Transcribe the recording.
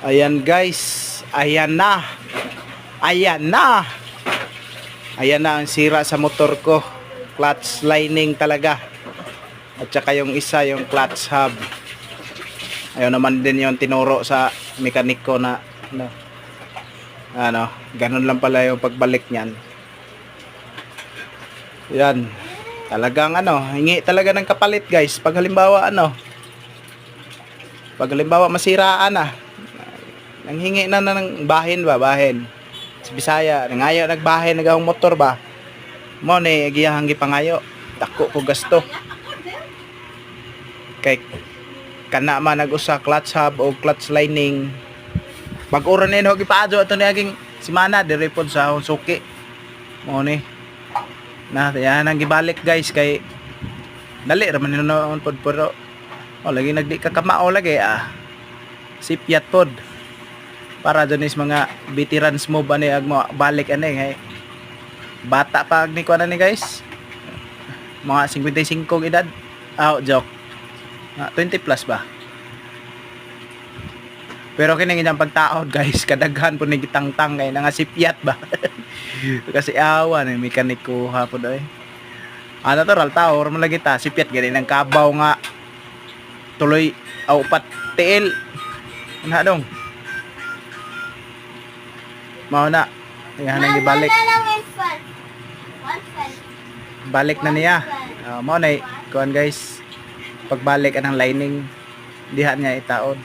Ayan guys, ayan na. Ayan na. Ayan na ang sira sa motor ko. Clutch lining talaga. At saka yung isa, yung clutch hub. Ayun naman din yung tinuro sa mekaniko na ganun lang pala yung pagbalik niyan. Yan. Talagang hingi talaga ng kapalit guys. Pag halimbawa masiraan na. Nanghingi na ng bahin ba, bahin. Sa Bisaya, nangayo nagbahin nagawang motor ba. Mo ni agiyahang gipangayo. Dako ko gasto. Kay kana man nag-usa clutch hub o clutch lining. Pag-ura ni no gipaadyo ato ni aging simana diri pod sa suki. Mo ni. Na yan ang gibalik guys kay dali ra man noon pod pero lagi nagdi ka kamao lagi sipyat pod. Para dun is mga veterans mo ba ni agmo balik kay bata pa ni ko ni guys, mga 55 edad, joke, 20 plus ba, pero kini ang pagtaod guys kadaghan po ni gitangtang kay nga sipyat ba. Kasi awa ni mekaniko hapon ay natural tao or man lagi ta sipyat gani ng kabaw nga tuloy upat tiil na dong. Mao na. Ayan nang ibalik. Balik na niya. Mao na kuan guys. Pagbalik anang lining diha niya itaod.